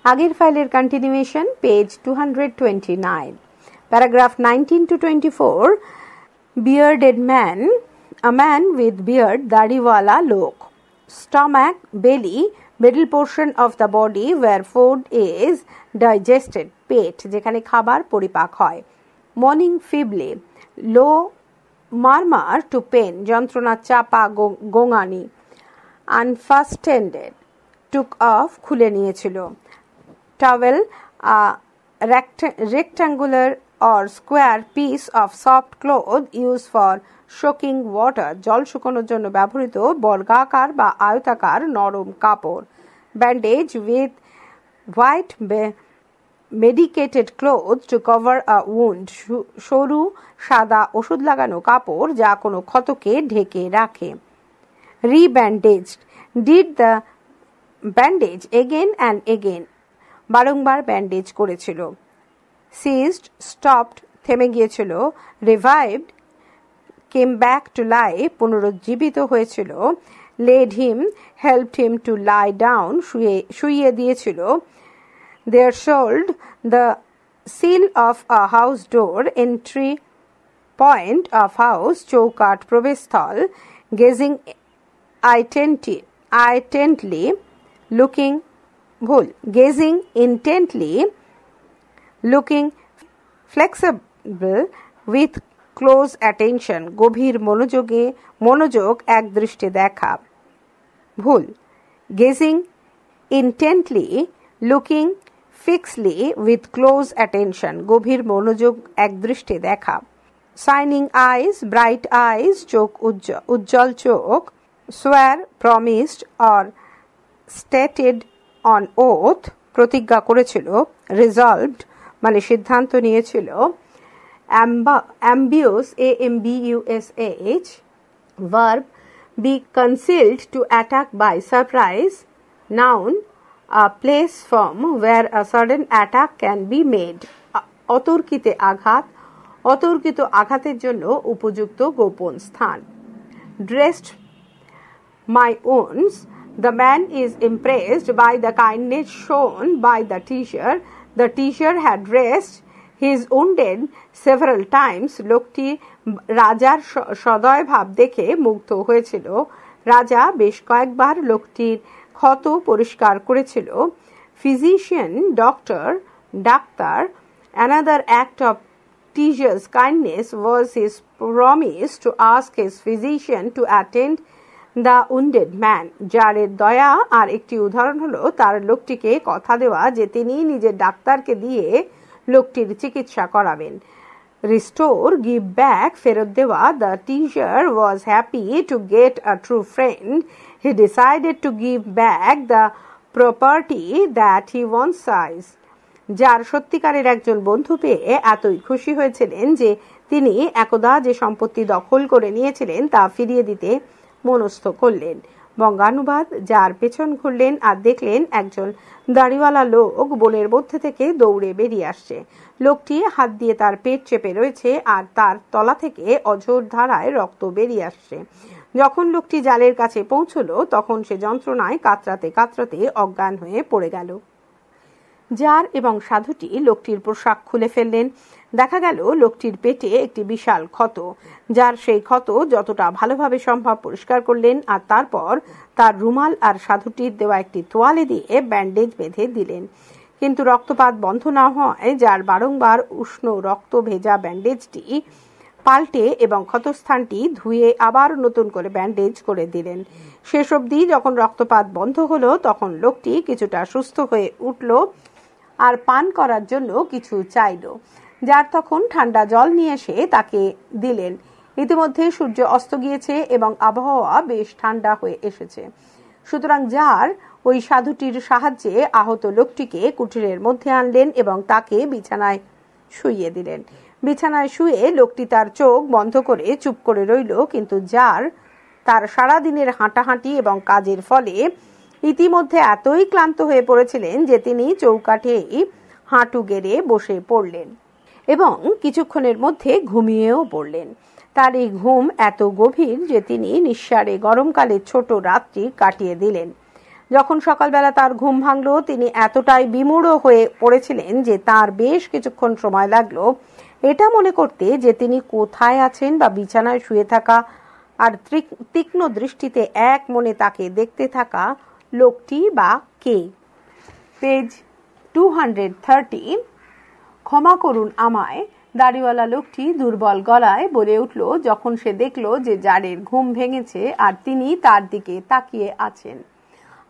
আগের ফাইলের continuation, page 229, paragraph 19 to 24. Bearded man, a man with beard, dariwala lok. Stomach, belly, middle portion of the body where food is digested. পেট, যেখানে খাবার পরিপাক হয়. Morning feebly, low murmur to pain, যন্ত্রণা চাপা গোঙানি. Unfastened, took off, খুলে নিয়েছিল. Towel, a rectangular or square piece of soft cloth used for soaking water, জল শুকানোর জন্য ব্যবহৃত বর্গাকার বা আয়তাকার নরম কাপড়. Bandage, with white medicated cloth to cover a wound, সরু সাদা ওষুধ লাগানো কাপড় যা কোনো ক্ষতকে ঢেকে রাখে. Rebandaged, did the bandage again and again, বারংবার ব্যান্ডেজ করেছিল. Ceased, stopped, থেমে গিয়েছিল. Revived, came back to life, পুনরুজ্জীবিত হয়েছিল. Laid him, helped him to lie down, শুইয়ে দিয়েছিল. There sold, the seal of a house door, entry point of house, চৌকাঠ, প্রবেশস্থল. Gazing intently, looking, ভুল, gazing intently, looking flexible, with close attention, গভীর মনোযোগ এক দৃষ্টে দেখা. ভুল, gazing intently, looking fixedly, with close attention, গভীর মনোযোগ এক দৃষ্টে দেখা. Shining eyes, bright eyes, চোখ উজ্জ্বল চোখ. Swear, promised or stated on oath, প্রতিজ্ঞা করেছিল. Resolved, মানে সিদ্ধান্ত নিয়েছিল. Ambush, ambush, verb, be concealed, to attack by surprise. Noun, a place from where a sudden attack can be made. অতর্কিতে আঘাত, অতর্কিত আঘাতের জন্য উপযুক্ত গোপন স্থান. Dressed my wounds, the man is impressed by the kindness shown by the teacher. The teacher had dressed his wounded several times. লোকটি রাজার সদয় ভাব দেখে মুগ্ধ হয়েছিল. রাজা বেশ কয়েকবার লোকটির ক্ষত পরিষ্কার করেছিল. Physician, doctor, doctor. Another act of teacher's kindness was his promise to ask his physician to attend the wounded man. যারের দয়া আর একটি উদাহরণ হলো তার লোকটিকে কথা দেওয়া যে তিনি নিজের ডাক্তারকে দিয়ে লোকটির চিকিৎসা করাবেন. Restore, give back, ফেরত দেওয়া. The teacher was happy to get a true friend. He decided to give back the property that he once seized. যার সত্যিকারের একজন বন্ধু পেয়ে এতই খুশি হয়েছিলেন যে তিনি একদা যে সম্পত্তি দখল করে নিয়েছিলেন তা ফিরিয়ে দিতে মনস্থ করলেন. বঙ্গানুবাদ, যার পেছন ঘুরলেন আর দেখলেন একজন দাড়িওয়ালা লোক বনের মধ্যে থেকে দৌড়ে বেরিয়ে আসছে. লোকটি হাত দিয়ে তার পেট চেপে রয়েছে আর তার তলা থেকে অঝোর ধারায় রক্ত বেরিয়ে আসছে. যখন লোকটি জালের কাছে পৌঁছলো তখন সে যন্ত্রণায় কাতরাতে কাতরাতে অজ্ঞান হয়ে পড়ে গেল. জার এবং সাধুটি লোকটির পোশাক খুলে ফেললেন. দেখা গেল লোকটির পেটে একটি বিশাল ক্ষত. যার সেই ক্ষত যতটা ভালোভাবে সম্ভব পরিষ্কার করলেন আর তারপর তার রুমাল আর সাধুটির দেওয়া একটি তোয়ালে দিয়ে ব্যান্ডেজ বেঁধে দিলেন. কিন্তু রক্তপাত বন্ধ না হওয়ায় যার বারংবার উষ্ণ রক্ত ভেজা ব্যান্ডেজটি পাল্টে এবং ক্ষতস্থানটি ধুয়ে আবার নতুন করে ব্যান্ডেজ করে দিলেন. শেষ অবধি যখন রক্তপাত বন্ধ হলো তখন লোকটি কিছুটা সুস্থ হয়ে উঠল আর পান করার জন্য কিছু চাইল. যার তখন ঠান্ডা জল নিয়ে এসে তাকে দিলেন. ইতিমধ্যে সূর্য অস্ত গিয়েছে এবং আবহাওয়া বেশ ঠান্ডা হয়ে এসেছে. সুতরাং জার ওই সাধুটির সাহায্যে আহত লোকটিকে কুটিরের মধ্যে আনলেন এবং তাকে বিছানায় শুইয়ে দিলেন. বিছানায় শুয়ে লোকটি তার চোখ বন্ধ করে চুপ করে রইল. কিন্তু জার তার সারাদিনের হাঁটাহাঁটি এবং কাজের ফলে ইতিমধ্যে এতই ক্লান্ত হয়ে পড়েছিলেন যে তিনি চৌকাঠেই হাঁটু গেড়ে বসে পড়লেন এবং কিছুক্ষণের মধ্যে ঘুমিয়েও পড়লেন. তার এই ঘুম এত গভীর যে তিনি নিঃসারে গরমকালে ছোট রাত্রি কাটিয়ে দিলেন. যখন সকালবেলা তার ঘুম ভাঙল, তিনি এতটাই বিমূঢ় হয়ে পড়েছিলেন যে তার বেশ কিছুক্ষণ সময় লাগলো এটা মনে করতে যে তিনি কোথায় আছেন বা বিছানায় শুয়ে থাকা আর তীক্ষ্ণ দৃষ্টিতে এক মনে তাকে দেখতে থাকা লোকটি বা কে। পেজ 230। ক্ষমা করুন আমায়, দাড়িওয়ালা লোকটি দুর্বল গলায় বলে উঠল যখন সে দেখল যে জারের ঘুম ভেঙেছে আর তিনি তার দিকে তাকিয়ে আছেন।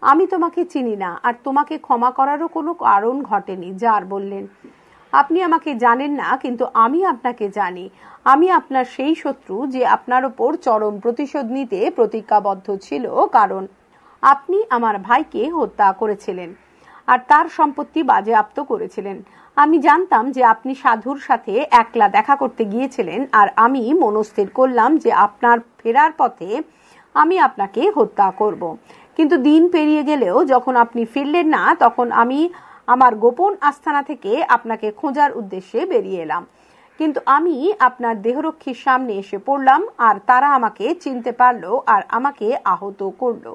আমি তোমাকে চিনি না আর তোমাকে ক্ষমা করারও কোনো কারণ ঘটেনি। জার বললেন, আপনি আমাকে জানেন না, কিন্তু আমি আপনাকে জানি। আমি আপনার সেই শত্রু যে আপনার ওপর চরম প্রতিশোধ নিতে প্রতিজ্ঞাবদ্ধ ছিল, কারণ আপনি আমার ভাইকে হত্যা করেছিলেন আর তার সম্পত্তি বাজেয়াপ্ত করেছিলেন। আমি জানতাম যে আপনি সাধুর সাথে একলা দেখা করতে গিয়েছিলেন আর আমি মনস্থির করলাম যে আপনার ফেরার পথে আমি আপনাকে হত্যা করব। কিন্তু দিন পেরিয়ে গেলেও যখন আপনি ফিরলেন না, তখন আমি আমার গোপন আস্তানা থেকে আপনাকে খোঁজার উদ্দেশ্যে বেরিয়ে এলাম। কিন্তু আমি আপনার দেহরক্ষীর সামনে এসে পড়লাম আর তারা আমাকে চিনতে পারলো আর আমাকে আহত করলো।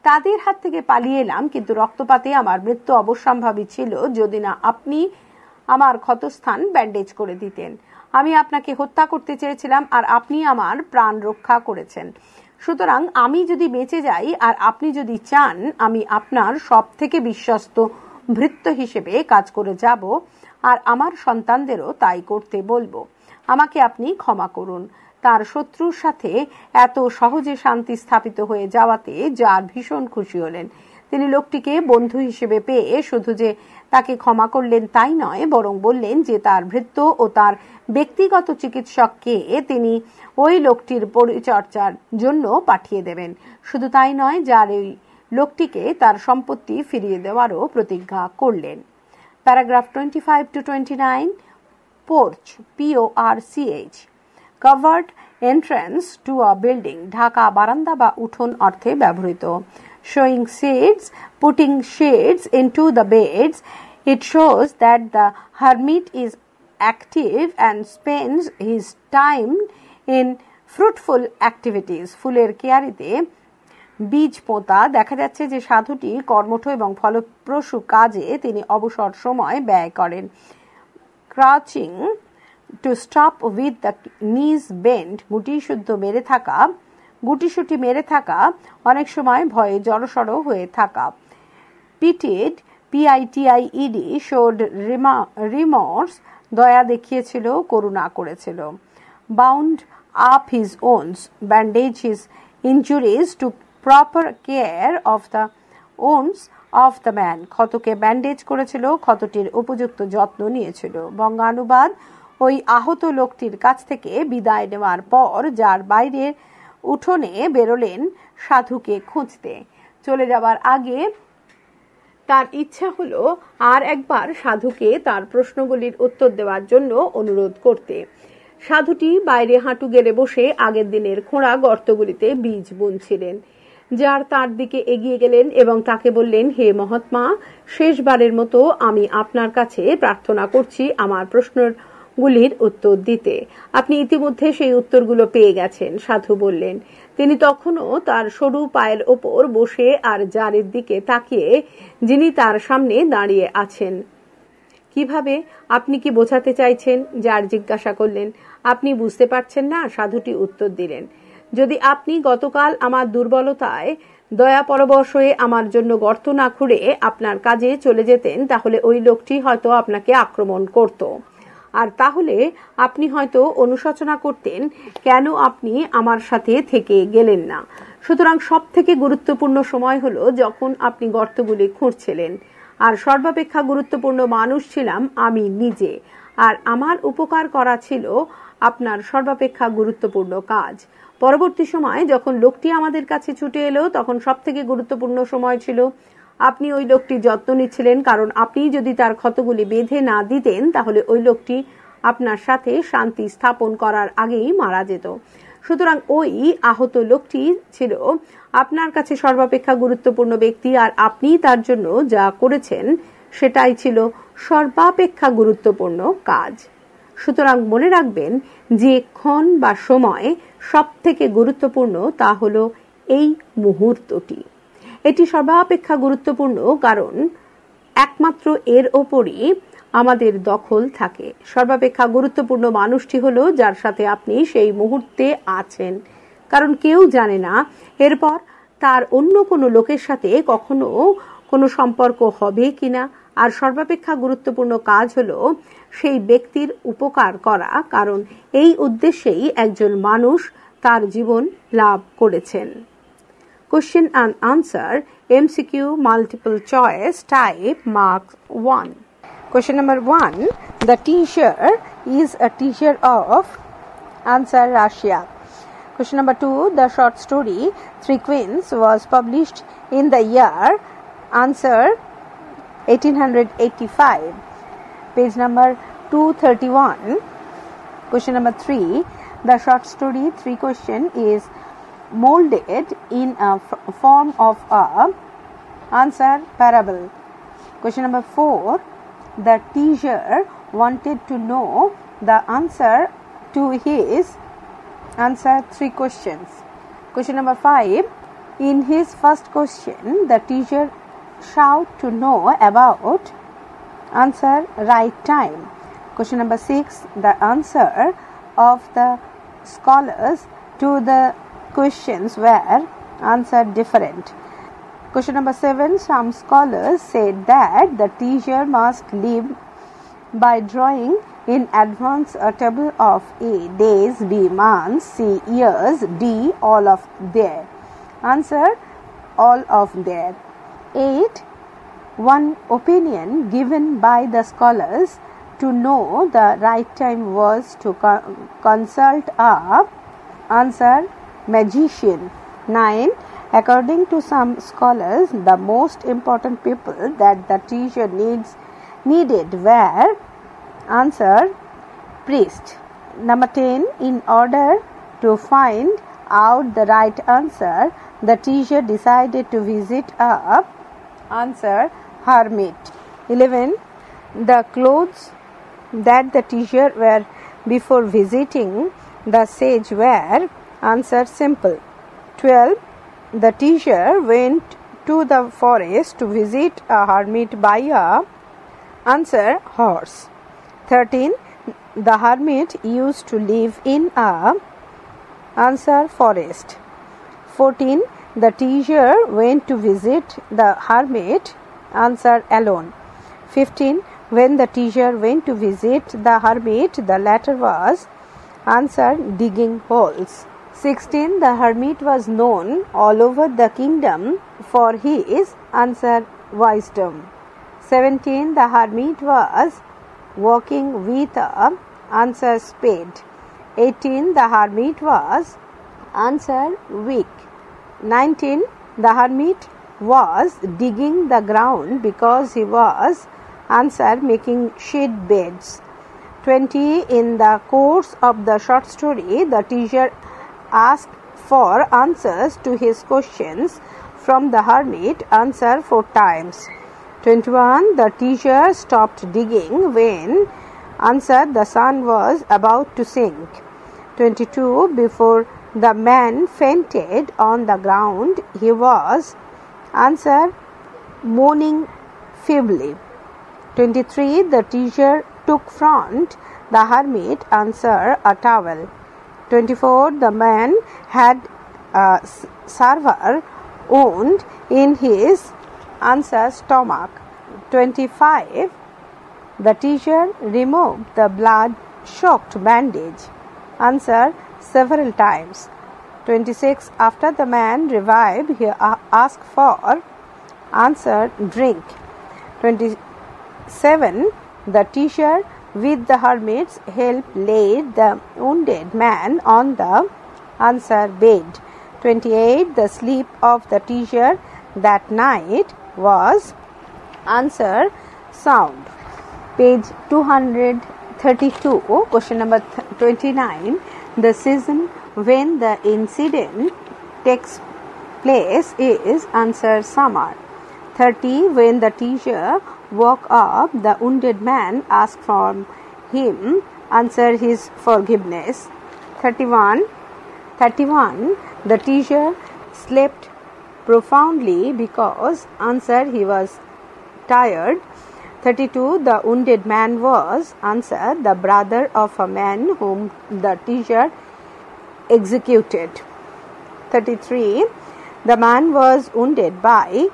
তাদের হাত থেকে পালিয়ে এলাম, কিন্তু রক্তপাতে আমার মৃত্যু অবশ্যম্ভাবী ছিল যদি না আপনি আমার ক্ষতস্থান ব্যান্ডেজ করে দিতেন। আমি আপনাকে হত্যা করতে চেয়েছিলাম আর আপনি আমার প্রাণ রক্ষা করেছেন। সুতরাং আমি যদি বেঁচে যাই আর আপনি যদি চান, আমি আপনার সব থেকে বিশ্বস্ত ভৃত্য হিসেবে কাজ করে যাব আর আমার সন্তানদেরও তাই করতে বলবো। আমাকে আপনি ক্ষমা করুন। তার শত্রুর সাথে এত সহজে শান্তি স্থাপিত হয়ে যাওয়াতে জার ভীষণ খুশি হলেন। তিনি লোকটিকে বন্ধু হিসেবে পেয়ে শুধু যে তাকে ক্ষমা করলেন তাই নয়, বরং বললেন যে তার ভৃত্য ও তার ব্যক্তিগত চিকিৎসককে তিনি ওই লোকটির পরিচর্যার জন্য পাঠিয়ে দেবেন। শুধু তাই নয়, যার ওই লোকটিকে তার সম্পত্তি ফিরিয়ে দেওয়ারও প্রতিজ্ঞা করলেন। Paragraph 25 to 29। Porch, PORCH, covered entrance to a building, Dhaka বারান্দা বা উঠোন অর্থে ব্যবহৃত। Showing shades, putting shades into the beds, it shows that the hermit is active and spends his time in fruitful activities. ফুলের কেয়ারিতে বীজ পোঁতা। দেখা যাচ্ছে যে সাধুটি কর্মঠ এবং ফলপ্রসূ কাজে তিনি অবসর সময় ব্যয় করেন। ক্রাউচিং, to stop with the knees bent, গুটিসুটি মেরে থাকা, অনেক সময় ভয়ে জড়সড় হয়ে থাকা। Pitied, PITIED, showed remorse, দয়া দেখিয়েছিল, করুণা করেছিল। Bound up his wounds, bandage his injuries, took proper care of the wounds of the man, ক্ষতকে ব্যান্ডেজ করেছিল, ক্ষতটির উপযুক্ত যত্ন নিয়েছিল। বঙ্গানুবাদ, ওই আহত লোকটির কাছ থেকে বিদায় নেওয়ার পর যার বাইরে উঠোনে বেরোলেন সাধুকে খুঁজতে। চলে যাবার আগে তার ইচ্ছা হলো আর একবার সাধুকে তার প্রশ্নগুলির উত্তর দেওয়ার জন্য অনুরোধ করতে। সাধুটি বাইরে হাঁটু গেড়ে বসে আগের দিনের খোঁড়া গর্তগুলিতে বীজ বুনছিলেন। যার তার দিকে এগিয়ে গেলেন এবং তাকে বললেন, হে মহাত্মা, শেষবারের মতো আমি আপনার কাছে প্রার্থনা করছি আমার প্রশ্নগুলির উত্তর দিতে। আপনি ইতিমধ্যে সেই উত্তরগুলো পেয়ে গেছেন। সাধু বললেন। তিনি তখনও তার সরু পায়ের ওপর বসে আর জারের দিকে তাকিয়ে, যিনি তার সামনে দাঁড়িয়ে আছেন। কিভাবে? আপনি কি বোঝাতে চাইছেন? জার জিজ্ঞাসা করলেন। আপনি বুঝতে পারছেন না? সাধুটি উত্তর দিলেন। যদি আপনি গতকাল আমার দুর্বলতায় দয়াপরবশ হয়ে আমার জন্য গর্ত না খুঁড়ে আপনার কাজে চলে যেতেন, তাহলে ওই লোকটি হয়তো আপনাকে আক্রমণ করত, আর তাহলে আপনি হয়তো অনুশোচনা করতেন কেন আপনি আমার সাথে থেকে গেলেন না। সুতরাং সব থেকে গুরুত্বপূর্ণ সময় হলো যখন আপনি গর্তগুলি খুঁড়ছিলেন, আর সর্বাপেক্ষা গুরুত্বপূর্ণ মানুষ ছিলাম আমি নিজে, আর আমার উপকার করা ছিল আপনার সর্বাপেক্ষা গুরুত্বপূর্ণ কাজ। পরবর্তী সময় যখন লোকটি আমাদের কাছে ছুটে এলো, তখন সব থেকে গুরুত্বপূর্ণ সময় ছিল আপনি ওই লোকটির যত্ন নিচ্ছিলেন, কারণ আপনি যদি তার ক্ষতগুলি বেঁধে না দিতেন তাহলে ওই লোকটি আপনার সাথে শান্তি স্থাপন করার আগেই মারা যেত। সুতরাং ওই আহত লোকটি ছিল আপনার কাছে সর্বাপেক্ষা গুরুত্বপূর্ণ ব্যক্তি, আর আপনি তার জন্য যা করেছেন সেটাই ছিল সর্বাপেক্ষা গুরুত্বপূর্ণ কাজ। সুতরাং মনে রাখবেন যে ক্ষণ বা সময় সব থেকে গুরুত্বপূর্ণ তা হলো এই মুহূর্তটি। এটি সর্বাপেক্ষা গুরুত্বপূর্ণ কারণ একমাত্র এর ওপরই আমাদের দখল থাকে। সর্বাপেক্ষা গুরুত্বপূর্ণ মানুষটি হলো যার সাথে আপনি সেই মুহূর্তে আছেন, কারণ কেউ জানে না এরপর তার অন্য কোনো লোকের সাথে কখনো কোনো সম্পর্ক হবে কিনা। আর সর্বাপেক্ষা গুরুত্বপূর্ণ কাজ হলো সেই ব্যক্তির উপকার করা, কারণ এই উদ্দেশ্যেই একজন মানুষ তার জীবন লাভ করেছেন। Question and answer MCQ multiple choice type marks 1. Question number 1. The teacher is a teacher of answer Russia. Question number 2. The short story Three Queens was published in the year answer 1885. Page number 231. Question number 3. The short story Three Question is molded in a form of a answer parable. Question number 4. The teacher wanted to know the answer to his answer three questions. Question number 5. In his first question, the teacher shout to know about answer right time. Question number 6. The answer of the scholars to the questions were answered different. Question number 7. Some scholars said that the teacher must live by drawing in advance a table of A days, B months, C years, D all of their. Answer all of their. 8. One opinion given by the scholars to know the right time was to consult a answer magician. 9. According to some scholars, the most important people that the teacher needed were answer priest. Number 10. In order to find out the right answer, the teacher decided to visit a answer hermit. 11. The clothes that the teacher wear before visiting the sage were answer simple. 12. The teacher went to the forest to visit a hermit by a answer horse. 13. The hermit used to live in a answer forest. 14. The teacher went to visit the hermit answer alone. 15. When the teacher went to visit the hermit, the latter was answer digging holes. 16. The hermit was known all over the kingdom for his answer wisdom. 17. The hermit was walking with a answer spade. 18. The hermit was answer weak. 19. The hermit was digging the ground because he was answer making shade beds. 20. In the course of the short story, the teacher asked for answers to his questions from the hermit answer 4 times. 21. The teacher stopped digging when answer the sun was about to sink. 22. Before the man fainted on the ground, he was answer moaning feebly. 23. The teacher took from the hermit answer a towel. 24. The man had a severe wound in his answer stomach. 25. The teacher removed the blood-soaked bandage answer several times. 26. After the man revived, he asked for answer drink. 27. The teacher with the hermit's help laid the wounded man on the answer bed. 28. The sleep of the teacher that night was answer sound. Page 232. Question number 29. The season when the incident takes place is answer summer. 30. When the teacher woke up, the wounded man asked from him answer his forgiveness. 31. The teacher slept profoundly because answer he was tired. 32. The wounded man was answer the brother of a man whom the teacher executed. 33. The man was wounded by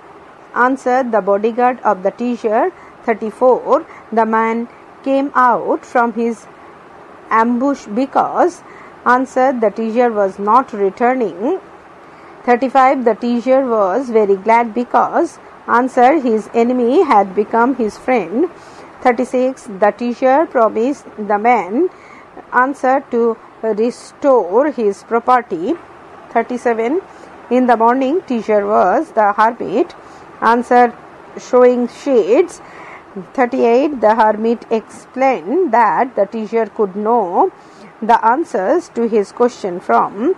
answer the bodyguard of the teacher. 34. The man came out from his ambush because answer the teacher was not returning. 35. The teacher was very glad because answer his enemy had become his friend. 36. The teacher promised the man answer to restore his property. 37. In the morning teacher was the hermit answer showing shades. 38. The hermit explained that the teacher could know the answers to his question from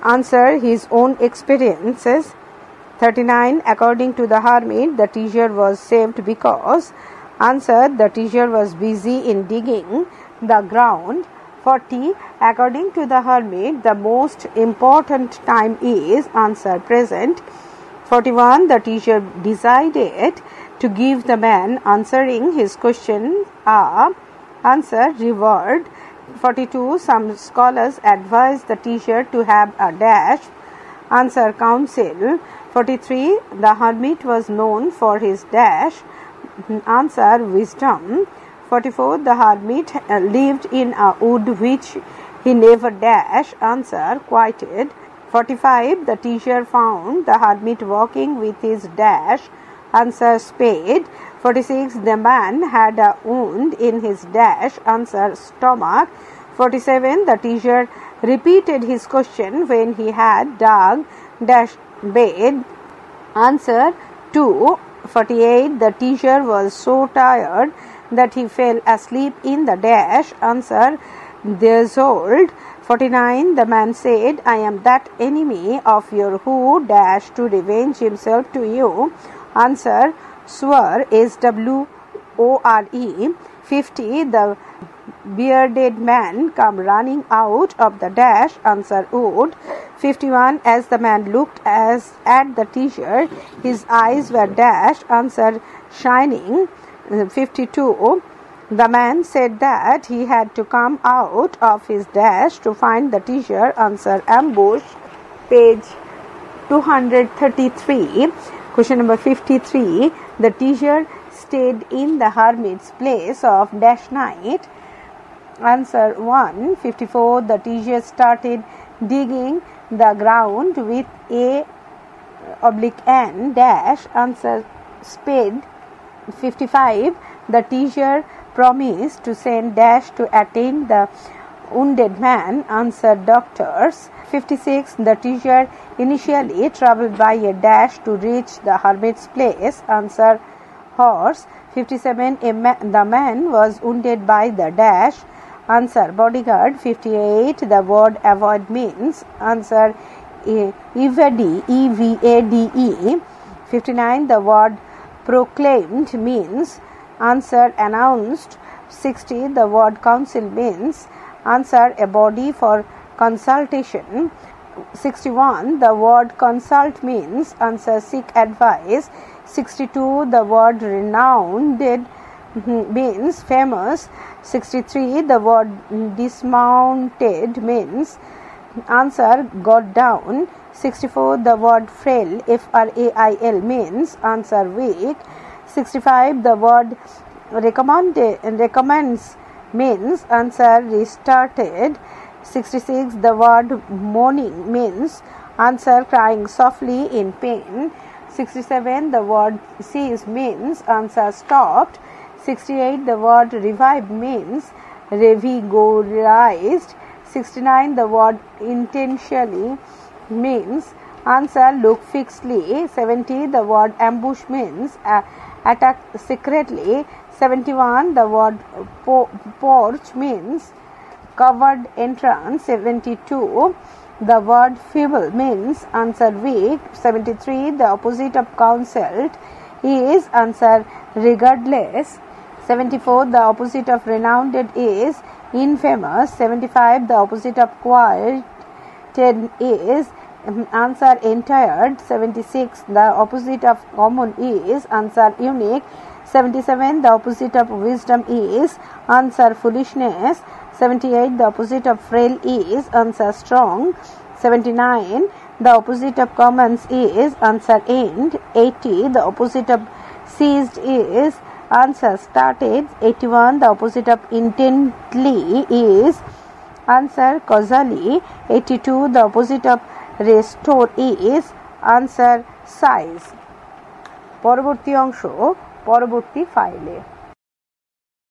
answer his own experiences. 39. According to the hermit, the teacher was saved because answer the teacher was busy in digging the ground. 40. According to the hermit, the most important time is answer present. 41. The teacher decided to give the man answering his question a answer reward. 42. Some scholars advise the teacher to have a dash answer counsel. 43. The hermit was known for his dash answer wisdom. 44. The hermit lived in a wood which he never dash answer quieted. 45. The teacher found the hermit walking with his dash answer spade. 46. The man had a wound in his dash answer stomach. 47. The teacher repeated his question when he had dug dash bed answer 2. 48. The teacher was so tired that he fell asleep in the dash answer threshold. 49. The man said, I am that enemy of your who dash to revenge himself to you answer swore swore. 50. The bearded man come running out of the dash answer wood. 51. As the man looked at the teacher, his eyes were dash answer shining. 52. The man said that he had to come out of his dash to find the teacher answer ambush. Page 233. Question number 53. The teacher stayed in the hermit's place of dash night answer 1. 54. The teacher started digging the ground with A/N dash answer spade. 55. The teacher promised to send dash to attend the wounded man answer doctors. 56. The teacher initially traveled by a dash to reach the hermit's place answer horse. 57. The man was wounded by the dash answer bodyguard. 58. The word avoid means answer evade evade. 59. The word proclaimed means answer announced. 60. The word council means answer a body for consultation. 61. The word consult means answer seek advice. 62. The word renowned means famous. 63. The word dismounted means answer got down. 64. The word frail frail means answer weak. 65. The word recommends means answer restarted. 66. The word moaning means answer crying softly in pain. 67. The word cease means answer stopped. 68. The word revive means revigorized. 69. The word intentionally means answer look fixedly. 70. The word ambush means attack secretly. 71. The word porch means covered entrance. 72. The word feeble means answer weak. 73. The opposite of consult is answer regardless. 74. The opposite of renowned is infamous. 75. The opposite of quieted is answer entired. 76, the opposite of common is answer unique. 77, the opposite of wisdom is answer foolishness. 78, the opposite of frail is answer strong. 79, the opposite of commons is answer end. 80, the opposite of seized is answer started. 81, the opposite of intently is answer causally. 82, the opposite of restore is answer size. পরবর্তী অংশ পরবর্তী ফাইলে।